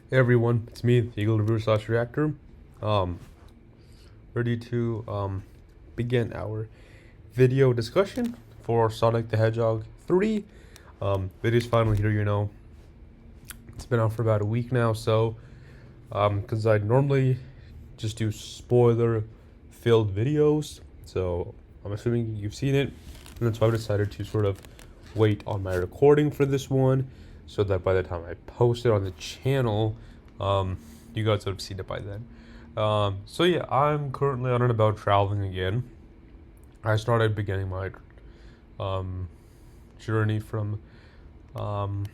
Hey everyone, it's me, the Eagle Reviewer slash Reactor. Um, Ready to begin our video discussion for Sonic the Hedgehog 3. Video's finally here. It's been out for about a week now, so because I normally just do spoiler-filled videos, so I'm assuming you've seen it, and that's why I decided to sort of wait on my recording for this one, so that by the time I post it on the channel, you guys would have seen it by then. So yeah, I'm currently on and about traveling again. I started beginning my um, journey um,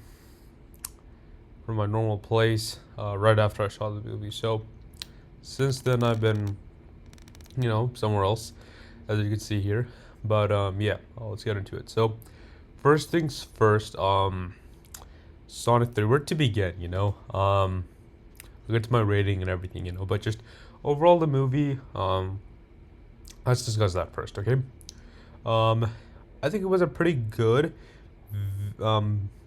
from my normal place right after I saw the movie. So since then, I've been, somewhere else, as you can see here. But yeah, let's get into it. So first things first, Sonic 3. Where to begin? We'll get to my rating and everything. But just overall the movie. Let's discuss that first, okay? Um, I think it was a pretty good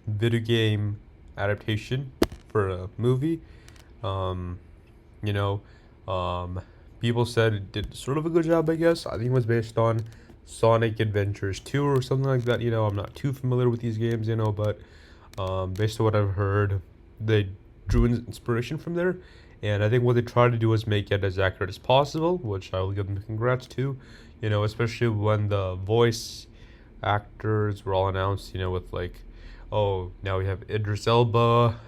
video game adaptation for a movie. Um, you know, um, People said it did sort of a good job, I guess. I think it was based on Sonic Adventures 2 or something like that. I'm not too familiar with these games, but based on what I've heard, they drew inspiration from there. And I think what they tried to do was make it as accurate as possible, which I will give them congrats to. Especially when the voice actors were all announced, with like, oh, now we have Idris Elba.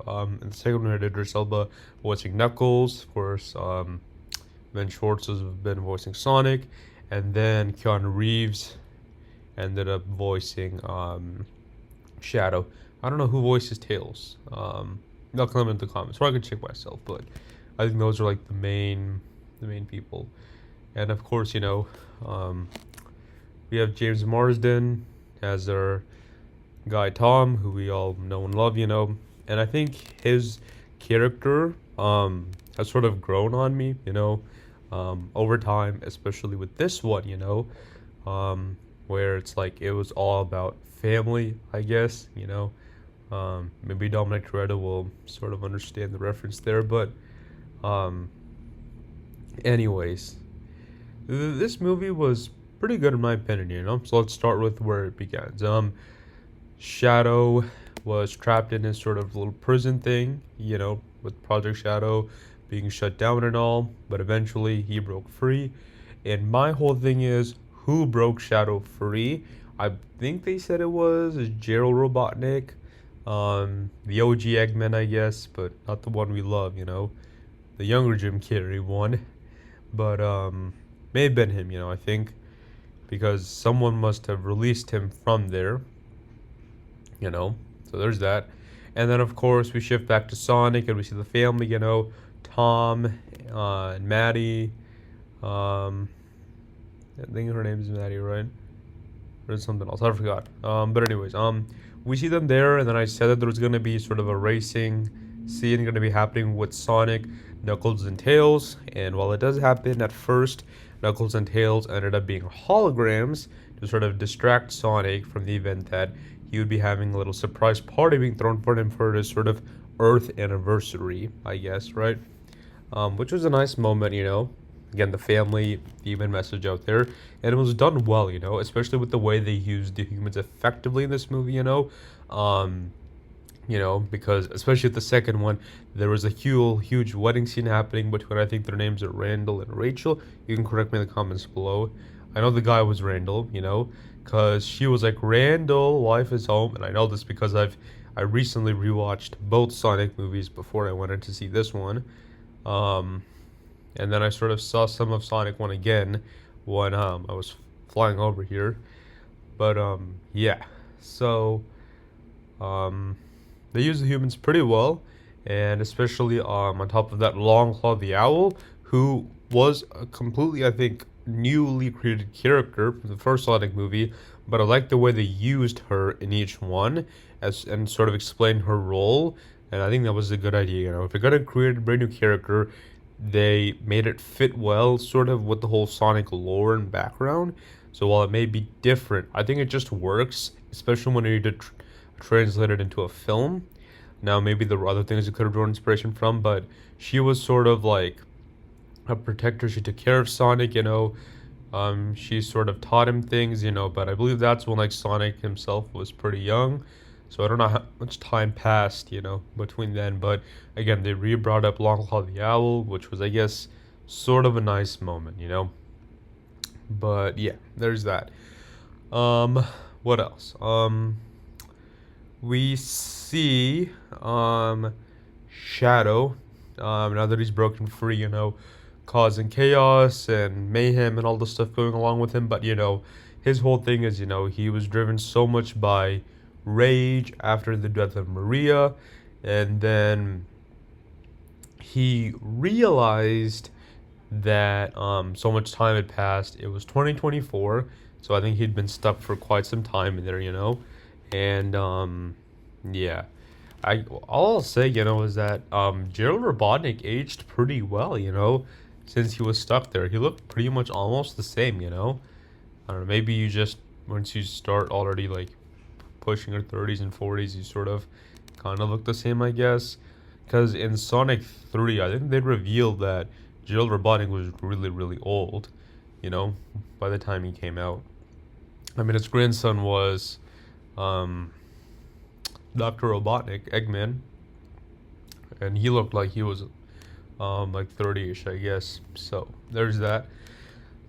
And the second one we had Idris Elba voicing Knuckles, of course. Ben Schwartz has been voicing Sonic, and then Keanu Reeves ended up voicing Shadow. I don't know who voices Tails. I'll comment in the comments, or I can check myself. But I think those are like the main people. And of course, we have James Marsden as our guy Tom, who we all know and love. And I think his character has sort of grown on me, over time, especially with this one, where it's like it was all about family, I guess. Maybe Dominic Toretto will sort of understand the reference there, but um, anyways, this movie was pretty good in my opinion, So let's start with where it begins. Shadow was trapped in his sort of little prison thing, with Project Shadow being shut down and all, but eventually he broke free. And my whole thing is, who broke Shadow free? I think they said it was Gerald Robotnik, the OG Eggman, I guess, but not the one we love, the younger Jim Carrey one. But may have been him, I think, because someone must have released him from there, So there's that. And then, of course, we shift back to Sonic and we see the family, Tom and Maddie. I think her name is Maddie, right? Or is something else? I forgot. But anyways, we see them there, and then I said that there was gonna be sort of a racing scene gonna be happening with Sonic, Knuckles, and Tails. And while it does happen at first, Knuckles and Tails ended up being holograms to sort of distract Sonic from the event that he would be having a little surprise party being thrown for him for his sort of Earth anniversary, I guess, right? Which was a nice moment, Again, the family human message out there, and it was done well, especially with the way they used the humans effectively in this movie, because especially at the second one, there was a huge wedding scene happening between, I think their names are Randall and Rachel. You can correct me in the comments below. I know the guy was Randall, because she was like, Randall, life is home, and I know this because I recently rewatched both Sonic movies before I went in to see this one. And then I sort of saw some of Sonic 1 again when I was flying over here. But yeah. So they use the humans pretty well, and especially on top of that, Longclaw the Owl, who was a completely, I think, newly created character from the first Sonic movie, but I like the way they used her in each one and sort of explained her role, and I think that was a good idea. If you're gonna create a brand new character, they made it fit well, sort of with the whole Sonic lore and background. So while it may be different, I think it just works, especially when you need to translate it into a film. Now, maybe there were other things it could have drawn inspiration from, but she was sort of like a protector. She took care of Sonic, you know. She sort of taught him things, you know, but I believe that's when like Sonic himself was pretty young. So I don't know how much time passed, you know, between then. But again, they re-brought up Long Claw the Owl, which was, I guess, sort of a nice moment, you know. But yeah, there's that. Um, what else? We see Shadow, now that he's broken free, you know, causing chaos and mayhem and all the stuff going along with him. But you know, his whole thing is, you know, he was driven so much by rage after the death of Maria, and then he realized that so much time had passed. It was 2024, so I think he'd been stuck for quite some time in there, you know, and yeah. All I'll say, you know, is that Gerald Robotnik aged pretty well, you know, since he was stuck there. He looked pretty much almost the same, you know. I don't know, maybe you just once you start already like pushing your 30s and 40s, you sort of kind of look the same, I guess. Because in Sonic 3, I think they revealed that Gerald Robotnik was really, really old, you know, by the time he came out. I mean, his grandson was um, Dr. Robotnik, Eggman, and he looked like he was like 30ish, I guess. So there's that.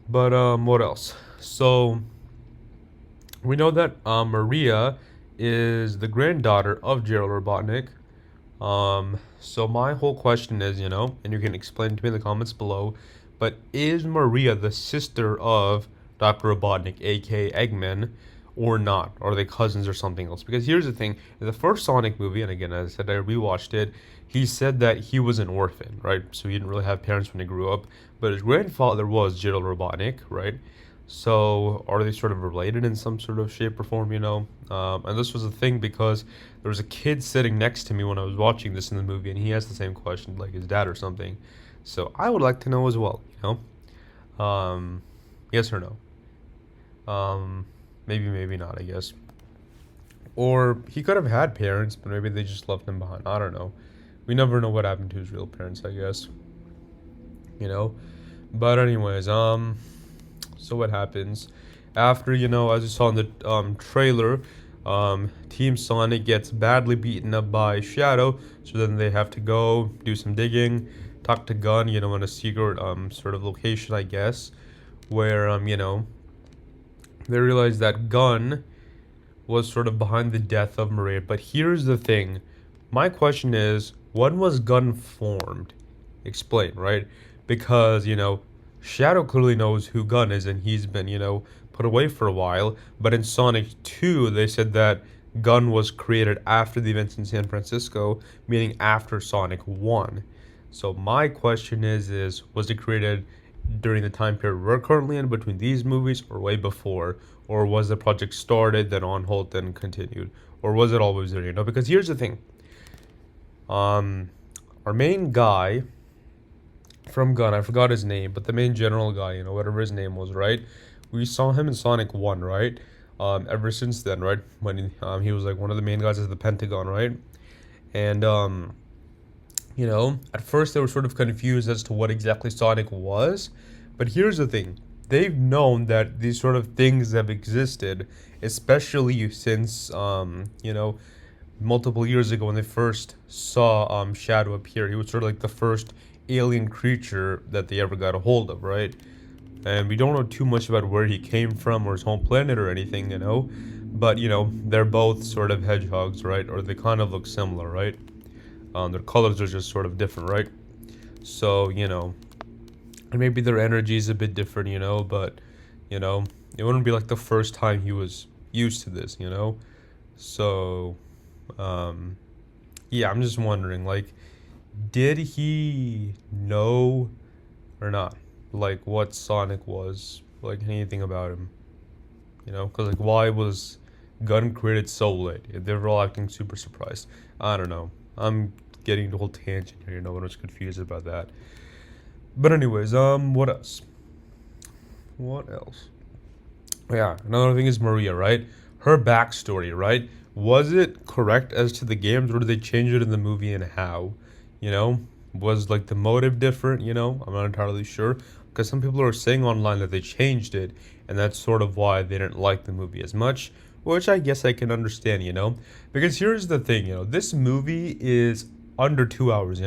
But what else? So we know that Maria is the granddaughter of Gerald Robotnik. So my whole question is, you know, and you can explain to me in the comments below, but is Maria the sister of Dr. Robotnik, aka Eggman, or not? Are they cousins or something else? Because here's the thing, in the first Sonic movie, and again, as I said, I rewatched it, he said that he was an orphan, right? So he didn't really have parents when he grew up, but his grandfather was Gerald Robotnik, right? So are they sort of related in some sort of shape or form, you know? And this was a thing because there was a kid sitting next to me when I was watching this in the movie, and he asked the same question, like his dad or something. So I would like to know as well, you know? Yes or no? Um, maybe not, I guess. Or he could have had parents, but maybe they just left him behind. I don't know. We never know what happened to his real parents, I guess. You know? But anyways, so what happens after, you know, as you saw in the trailer, Team Sonic gets badly beaten up by Shadow, so then they have to go do some digging, talk to Gun, you know, in a secret sort of location, I guess, where you know, they realize that Gun was sort of behind the death of Maria. But here's the thing, my question is, when was Gun formed? Explain, right? Because, you know, Shadow clearly knows who Gun is, and he's been, you know, put away for a while. But in Sonic 2, they said that Gun was created after the events in San Francisco, meaning after Sonic 1. So my question is was it created during the time period we're currently in between these movies, or way before? Or was the project started, then on hold, then continued? Or was it always there, you know? Because here's the thing. Our main guy from Gun, I forgot his name, but the main general guy, you know, whatever his name was, right? We saw him in Sonic 1, right? Ever since then, right? When he was like one of the main guys of the Pentagon, right? And you know, at first they were sort of confused as to what exactly Sonic was, but here's the thing. They've known that these sort of things have existed, especially since you know, multiple years ago when they first saw Shadow appear. He was sort of like the first alien creature that they ever got a hold of, right? And we don't know too much about where he came from or his home planet or anything, you know. But you know, they're both sort of hedgehogs, right? Or they kind of look similar, right? Their colors are just sort of different, right? So you know, and maybe their energy is a bit different, you know. But you know, it wouldn't be like the first time he was used to this, you know. So yeah, I'm just wondering, like, did he know or not, like, what Sonic was, like, anything about him, you know? Because, like, why was Gun created so late? They were all acting super surprised. I don't know. I'm getting the whole tangent here, you know, and I was confused about that. But anyways, what else? What else? Yeah, another thing is Maria, right? Her backstory, right? was it correct as to the games, or did they change it in the movie, and how? You know, was like the motive different? I'm not entirely sure because some people are saying online that they changed it, and that's sort of why they didn't like the movie as much. Which I guess I can understand, because here's the thing, this movie is under 2 hours,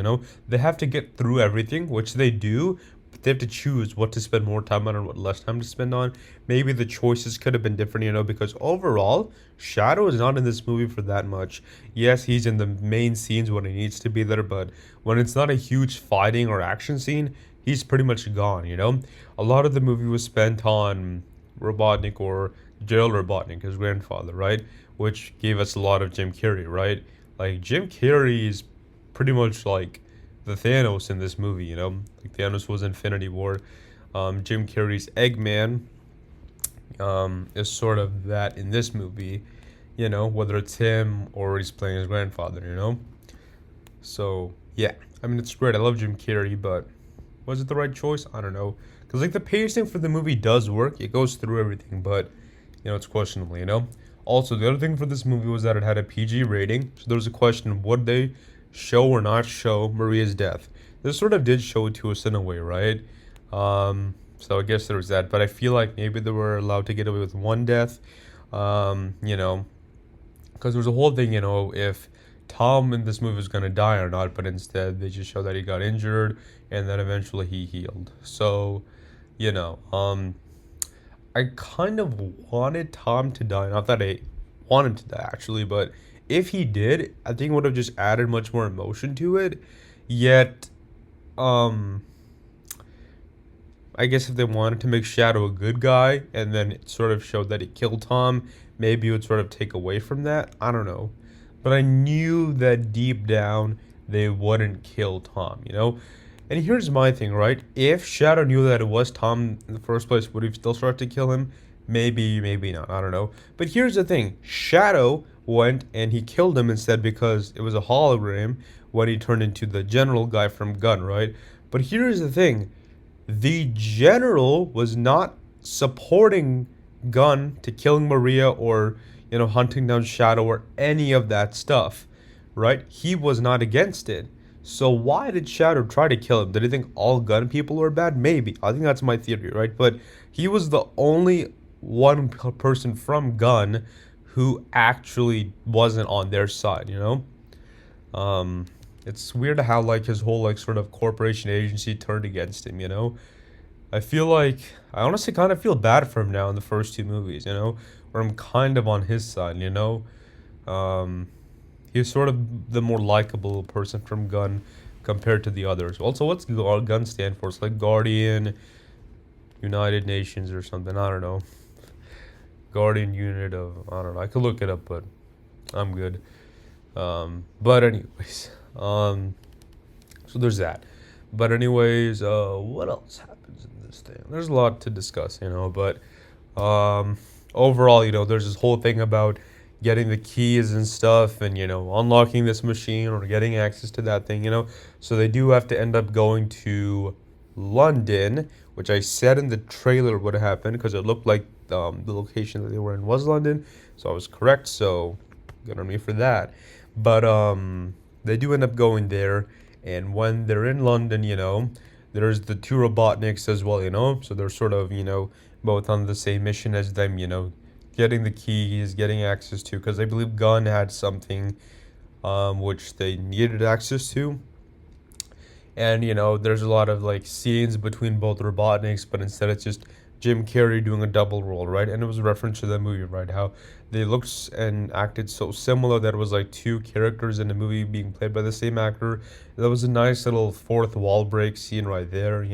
they have to get through everything, which they do, but they have to choose what to spend more time on and what less time to spend on. Maybe the choices could have been different, because overall, Shadow is not in this movie for that much. Yes, he's in the main scenes when he needs to be there, but when it's not a huge fighting or action scene, he's pretty much gone. A lot of the movie was spent on Robotnik or Gerald Robotnik, his grandfather, right? Which gave us a lot of Jim Carrey, right? Like Jim Carrey is pretty much like the Thanos in this movie. Like Thanos was Infinity War. Jim Carrey's Eggman is sort of that in this movie, whether it's him or he's playing his grandfather. So, yeah. I mean, it's great. I love Jim Carrey, but was it the right choice? I don't know. Because, like, the pacing for the movie does work. It goes through everything, but, it's questionable. Also, the other thing for this movie was that it had a PG rating. So there was a question, would they show or not show Maria's death? This sort of did show it to us in a way, right? So I guess there was that. But I feel like maybe they were allowed to get away with one death. Because there was a whole thing, if Tom in this movie was going to die or not, but instead they just show that he got injured and then eventually he healed. So, I kind of wanted Tom to die. Not that I wanted to die, actually, but if he did, I think it would have just added much more emotion to it. Yet, I guess if they wanted to make Shadow a good guy and then it sort of showed that he killed Tom, maybe it would sort of take away from that. I don't know. But I knew that deep down they wouldn't kill Tom. And here's my thing, right? If Shadow knew that it was Tom in the first place, would he still start to kill him? Maybe, maybe not. I don't know. But here's the thing. Shadow went and he killed him instead because it was a hologram when he turned into the general guy from Gun, right? But here's the thing. The general was not supporting Gun to killing Maria or, hunting down Shadow or any of that stuff, right? He was not against it. So why did Shadow try to kill him? Did he think all gun people were bad? Maybe. I think that's my theory, right? But he was the only one person from Gun who actually wasn't on their side. It's weird how like his whole like sort of corporation agency turned against him. I feel like I honestly kind of feel bad for him now in the first two movies, where I'm kind of on his side. Um, he's sort of the more likable person from Gun compared to the others. Also, what's Gun stand for? It's like Guardian United Nations or something. I don't know. Guardian Unit of, I don't know. I could look it up, but I'm good. But anyways, so there's that. But anyways, what else happens in this thing? There's a lot to discuss, but overall, there's this whole thing about getting the keys and stuff and, unlocking this machine or getting access to that thing. So they do have to end up going to London, which I said in the trailer would happen because it looked like the location that they were in was London. So I was correct. So good on me for that. But they do end up going there. And when they're in London, there's the two Robotniks as well. So they're sort of, both on the same mission as them, getting the keys, getting access to, because I believe Gunn had something which they needed access to. And, there's a lot of, like, scenes between both Robotniks, but instead it's just Jim Carrey doing a double role, right? And it was a reference to the movie, right? How they looked and acted so similar that it was like two characters in the movie being played by the same actor. That was a nice little fourth wall break scene right there.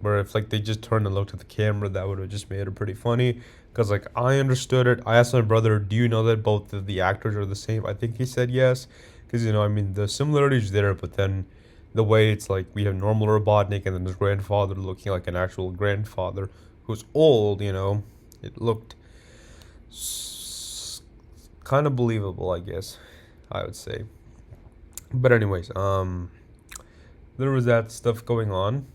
Where if like they just turned and looked at the camera, that would have just made it pretty funny. Because like I understood it. I asked my brother, "Do you know that both of the actors are the same?" I think he said yes. Because I mean the similarities there, but then the way it's like we have normal Robotnik and then his grandfather looking like an actual grandfather who's old. It looked kind of believable, I guess I would say. But anyways, there was that stuff going on.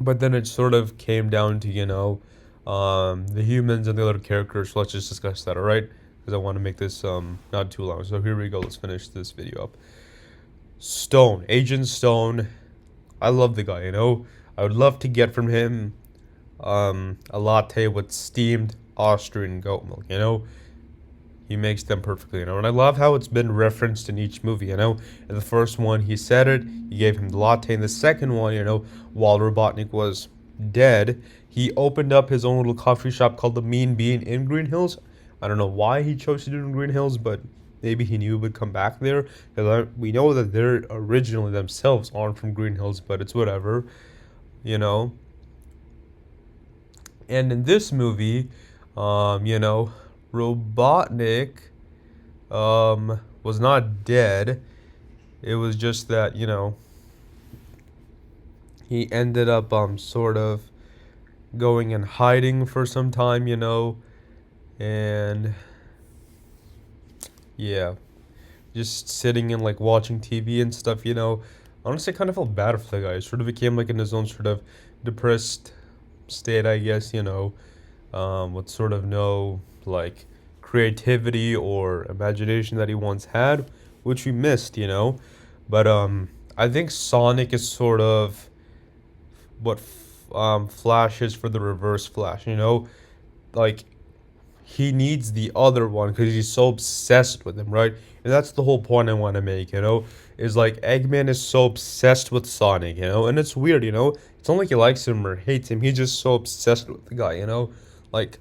But then it sort of came down to, the humans and the other characters. So let's just discuss that, all right? because I want to make this not too long. So here we go. Let's finish this video up. Stone, Agent Stone. I love the guy. I would love to get from him a latte with steamed Austrian goat milk. He makes them perfectly. And I love how it's been referenced in each movie. In the first one, he said it. He gave him the latte. In the second one, while Robotnik was dead, he opened up his own little coffee shop called the Mean Bean in Green Hills. I don't know why he chose to do it in Green Hills, but maybe he knew it would come back there. Because we know that they're originally themselves aren't from Green Hills, but it's whatever, you know. And in this movie, Robotnik was not dead. It was just that, he ended up sort of going and hiding for some time, and yeah, just sitting and like watching TV and stuff, Honestly, I kind of felt bad for the guy. He sort of became like in his own sort of depressed state, I guess, with sort of no like creativity or imagination that he once had, which we missed, But I think Sonic is sort of what Flash is for the Reverse Flash, like he needs the other one because he's so obsessed with him, right? And that's the whole point I want to make, is like Eggman is so obsessed with Sonic, and it's weird, It's not like he likes him or hates him. He's just so obsessed with the guy, Like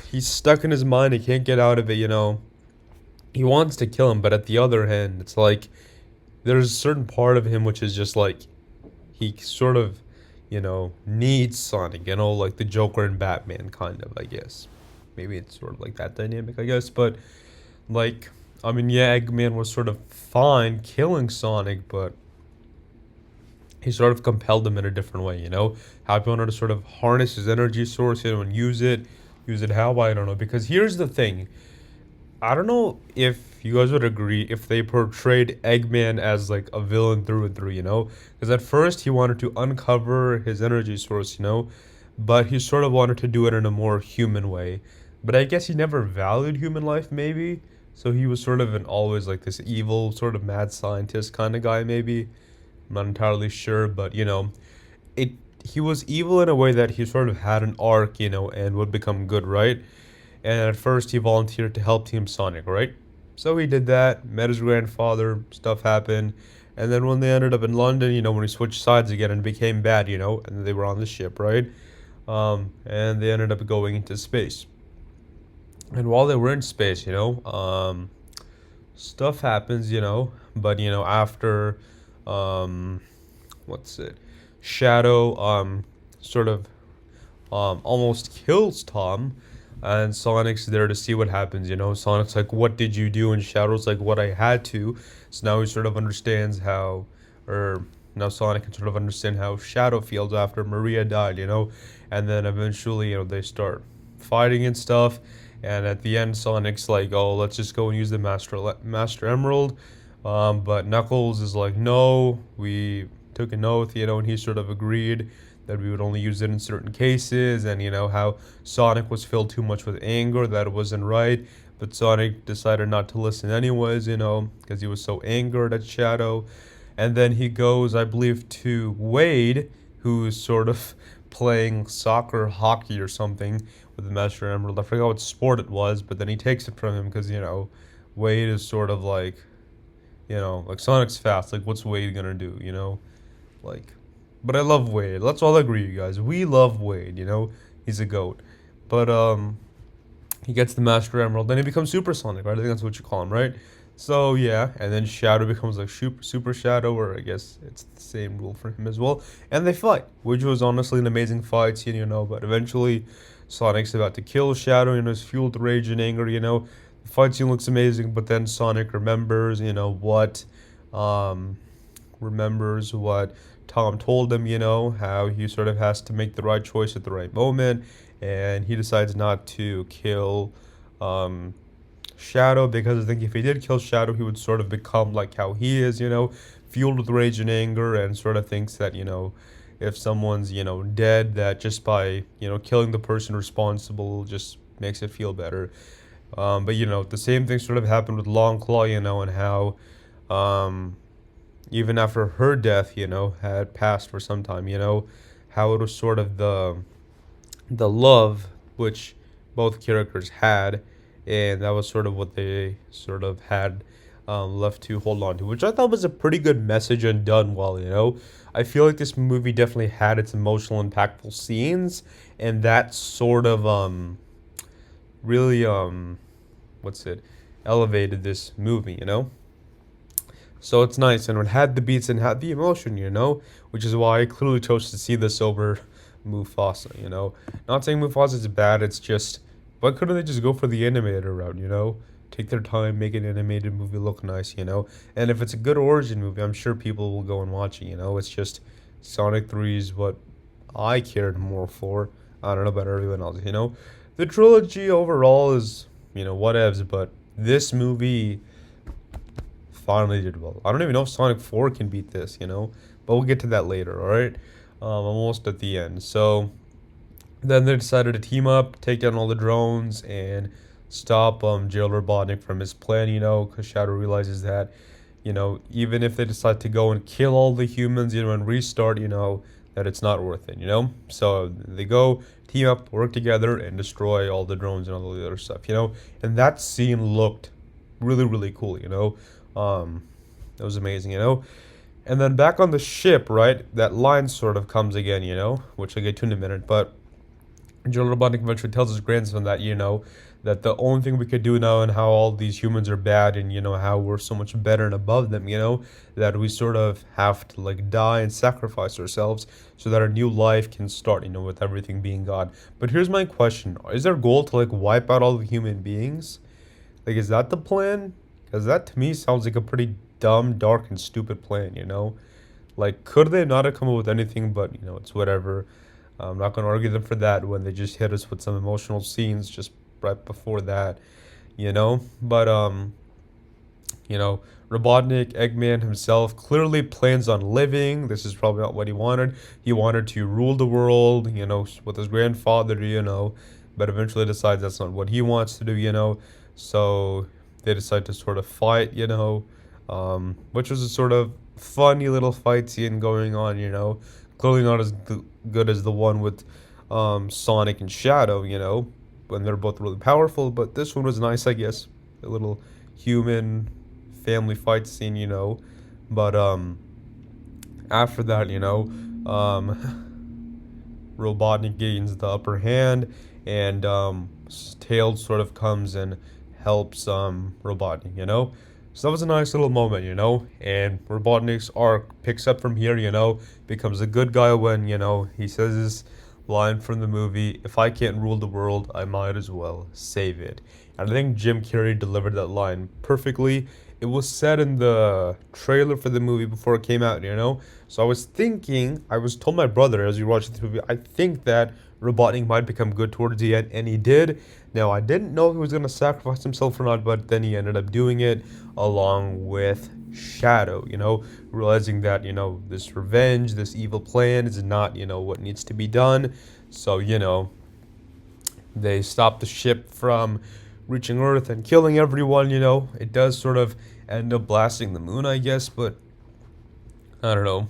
he's stuck in his mind. He can't get out of it, He wants to kill him, but at the other hand, it's like there's a certain part of him which is just like he sort of, needs Sonic, like the Joker and Batman kind of, I guess. Maybe it's sort of like that dynamic, I guess. But like, I mean, yeah, Eggman was sort of fine killing Sonic, but he sort of compelled him in a different way, How he wanted to sort of harness his energy source, and use it. Use it how? I don't know. Because here's the thing. I don't know if you guys would agree if they portrayed Eggman as like a villain through and through, Because at first he wanted to uncover his energy source, but he sort of wanted to do it in a more human way. But I guess he never valued human life, maybe. So he was sort of an always like this evil, sort of mad scientist kind of guy, maybe. I'm not entirely sure, but it he was evil in a way that he sort of had an arc, and would become good, right? And at first he volunteered to help Team Sonic, right? So he did that, met his grandfather, stuff happened, and then when they ended up in London, when he switched sides again and became bad, and they were on the ship, right? And they ended up going into space. And while they were in space, stuff happens, but after what's it? Shadow sort of almost kills Tom, and Sonic's there to see what happens, Sonic's like, what did you do? And Shadow's like, what I had to. So now he sort of understands how, or now Sonic can sort of understand how Shadow feels after Maria died, And then eventually, they start fighting and stuff. And at the end, Sonic's like, oh, let's just go and use the Master Emerald. But Knuckles is like, no, we took an oath, and he sort of agreed that we would only use it in certain cases, and how Sonic was filled too much with anger, that it wasn't right, but Sonic decided not to listen anyways, because he was so angered at Shadow. And then he goes, I believe, to Wade, who's sort of playing soccer, hockey, or something with the Master Emerald. I forgot what sport it was, but then he takes it from him because, Wade is sort of like, like Sonic's fast. Like, what's Wade gonna do, Like, but I love Wade. Let's all agree, you guys. We love Wade, He's a goat. But, he gets the Master Emerald, then he becomes Super Sonic, right? I think that's what you call him, right? So, yeah, and then Shadow becomes like Super Shadow, or I guess it's the same rule for him as well. And they fight, which was honestly an amazing fight scene, but eventually Sonic's about to kill Shadow, he's fueled with rage and anger, The fight scene looks amazing, but then Sonic remembers, remembers what Tom told him, how he sort of has to make the right choice at the right moment, and he decides not to kill Shadow, because I think if he did kill Shadow, he would sort of become like how he is, fueled with rage and anger, and sort of thinks that, if someone's, dead, that just by, killing the person responsible just makes it feel better. But the same thing sort of happened with Long Claw, and how um, even after her death, had passed for some time, how it was sort of the love which both characters had, and that was sort of what they sort of had left to hold on to, which I thought was a pretty good message and done well. I feel like this movie definitely had its emotional, impactful scenes, and that sort of really what's it elevated this movie. So it's nice, and it had the beats and had the emotion, which is why I clearly chose to see this over Mufasa. Not saying Mufasa is bad, it's just why couldn't they just go for the animated route? Take their time, make an animated movie look nice. And if it's a good origin movie, I'm sure people will go and watch it. It's just Sonic 3 is what I cared more for. I don't know about everyone else. The trilogy overall is whatevs, but this movie finally did well. I don't even know if Sonic 4 can beat this, but we'll get to that later, alright? Almost at the end. So then they decided to team up, take down all the drones, and stop Jail Robotnik from his plan, because Shadow realizes that, even if they decide to go and kill all the humans, and restart, that it's not worth it, So they go, team up, work together, and destroy all the drones and all the other stuff, And that scene looked really, really cool, it was amazing, And then back on the ship, right? That line sort of comes again, which I'll get to in a minute. But Joe Robotnik eventually tells his grandson that, that the only thing we could do now and how all these humans are bad and, how we're so much better and above them, that we sort of have to, like, die and sacrifice ourselves so that our new life can start, with everything being God. But here's my question. Is their goal to, like, wipe out all the human beings? Like, is that the plan? Because that to me sounds like a pretty dumb, dark, and stupid plan, Like, could they not have come up with anything, but, it's whatever. I'm not going to argue them for that when they just hit us with some emotional scenes just right before that, But, Robotnik, Eggman himself, clearly plans on living. This is probably not what he wanted. He wanted to rule the world, with his grandfather, but eventually decides that's not what he wants to do, So they decide to sort of fight, which was a sort of funny little fight scene going on, Clearly not as good as the one with Sonic and Shadow, when they're both really powerful, but this one was nice, I guess. A little human family fight scene, But after that, Robotnik gains the upper hand, and Tails sort of comes and helps Robotnik, So that was a nice little moment, And Robotnik's arc picks up from here, becomes a good guy when, he says his line from the movie, "If I can't rule the world, I might as well save it." And I think Jim Carrey delivered that line perfectly. It was said in the trailer for the movie before it came out, So I was told my brother as we watched the movie, I think that Robotnik might become good towards the end, and he did. Now, I didn't know if he was going to sacrifice himself or not, but then he ended up doing it along with Shadow, realizing that, this revenge, this evil plan is not, what needs to be done. So, they stop the ship from reaching Earth and killing everyone, It does sort of end up blasting the moon, I guess, but I don't know.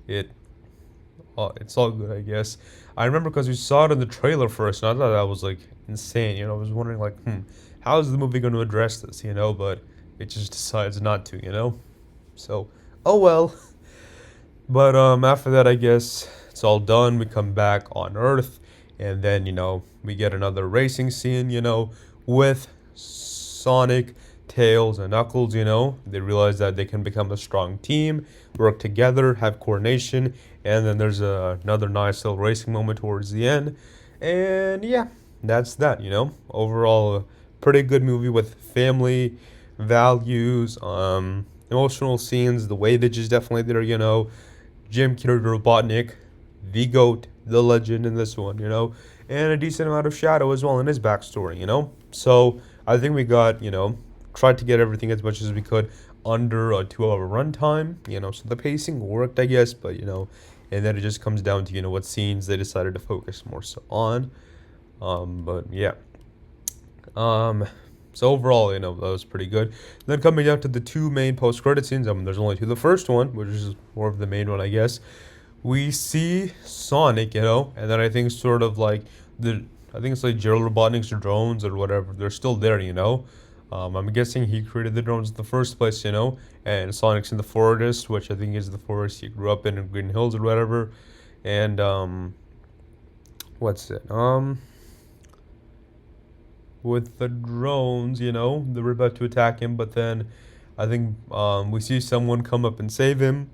It's all good, I guess. I remember because we saw it in the trailer first, and I thought that was, like, insane, I was wondering, like, how is the movie going to address this, But it just decides not to, So, oh well. But after that, I guess it's all done. We come back on Earth, and then we get another racing scene, with Sonic, Tails, and Knuckles. They realize that they can become a strong team, work together, have coordination, and then there's another nice little racing moment towards the end. And yeah, that's that. Overall, a pretty good movie with family values, emotional scenes. The weightage is definitely there. Jim Carrey Robotnik, the GOAT, the legend in this one, and a decent amount of Shadow as well in his backstory, So I think we got, tried to get everything as much as we could under a 2 hour runtime, so the pacing worked, I guess, but, and then it just comes down to, what scenes they decided to focus more so on. But yeah. Um, so overall, that was pretty good. Then coming down to the two main post-credit scenes, there's only two. The first one, which is more of the main one, I guess, we see Sonic, and then I think sort of like I think it's like Gerald Robotnik's drones or whatever. They're still there. I'm guessing he created the drones in the first place. And Sonic's in the forest, which I think is the forest he grew up in Green Hills or whatever. And what's it? With the drones, they were about to attack him, but then I think we see someone come up and save him.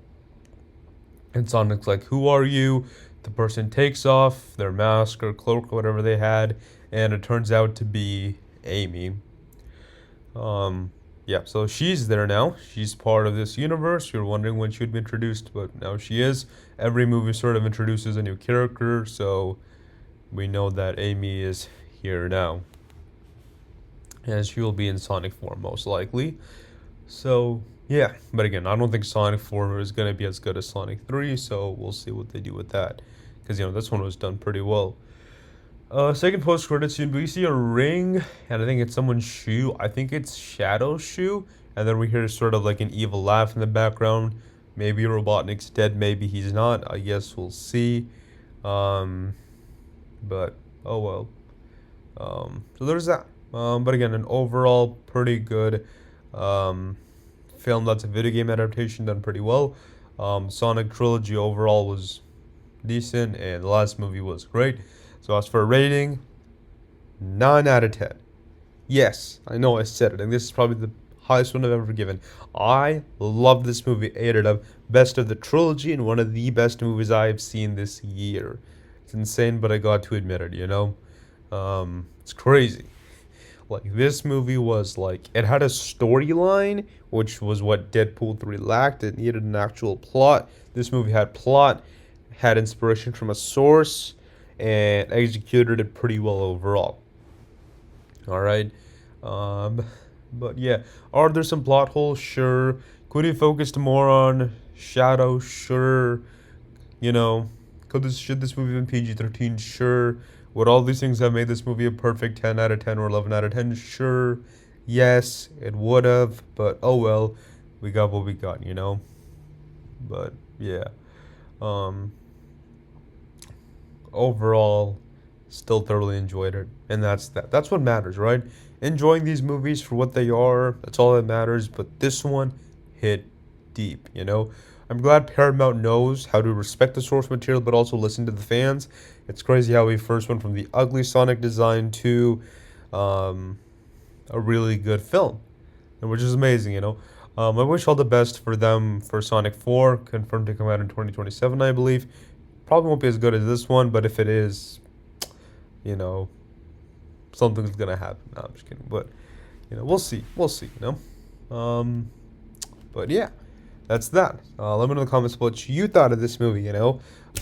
And Sonic's like, "Who are you?" The person takes off their mask or cloak or whatever they had, and it turns out to be Amy. Yeah, so she's there now. She's part of this universe. You're wondering when she would be introduced, but now she is. Every movie sort of introduces a new character, so we know that Amy is here now. And she will be in Sonic form, most likely. So, yeah. But again, I don't think Sonic 4 is going to be as good as Sonic 3, so we'll see what they do with that. Because, this one was done pretty well. Second post-credit scene, we see a ring, and I think it's someone's shoe. I think it's Shadow's shoe. And then we hear sort of like an evil laugh in the background. Maybe Robotnik's dead, maybe he's not. I guess we'll see. But, oh well. So there's that. But again, an overall pretty good film that's a video game adaptation, done pretty well. Sonic Trilogy overall was decent, and the last movie was great. So as for a rating, 9 out of 10. Yes, I know I said it, and this is probably the highest one I've ever given. I love this movie, 8 out of best of the trilogy, and one of the best movies I've seen this year. It's insane, but I got to admit it. It's crazy. Like, this movie was like, it had a storyline, which was what Deadpool 3 lacked. It needed an actual plot. This movie had plot, had inspiration from a source, and executed it pretty well overall. Alright. But yeah, are there some plot holes? Sure. Could he focused more on Shadow? Sure. Should this movie have been PG-13? Sure. Would all these things have made this movie a perfect 10 out of 10 or 11 out of 10? Sure. Yes, it would have, but oh well. We got what we got. But yeah. Overall, still thoroughly enjoyed it. And that's that. That's what matters, right? Enjoying these movies for what they are. That's all that matters. But this one hit deep. I'm glad Paramount knows how to respect the source material, but also listen to the fans. It's crazy how we first went from the ugly Sonic design to a really good film, and which is amazing. I wish all the best for them for Sonic 4, confirmed to come out in 2027, I believe. Probably won't be as good as this one, but if it is, something's gonna happen. No, I'm just kidding, but we'll see. But yeah. That's that. Let me know in the comments what you thought of this movie. This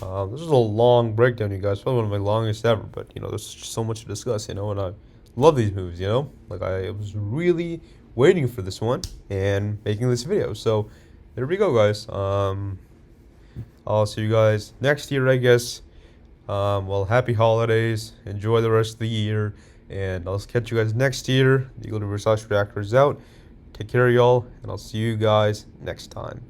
was a long breakdown, you guys. Probably one of my longest ever. But there's just so much to discuss. And I love these movies. Like I was really waiting for this one and making this video. So there we go, guys. I'll see you guys next year, I guess. Well, happy holidays. Enjoy the rest of the year, and I'll catch you guys next year. The Eagle Reverse Reactor is out. Take care, y'all, and I'll see you guys next time.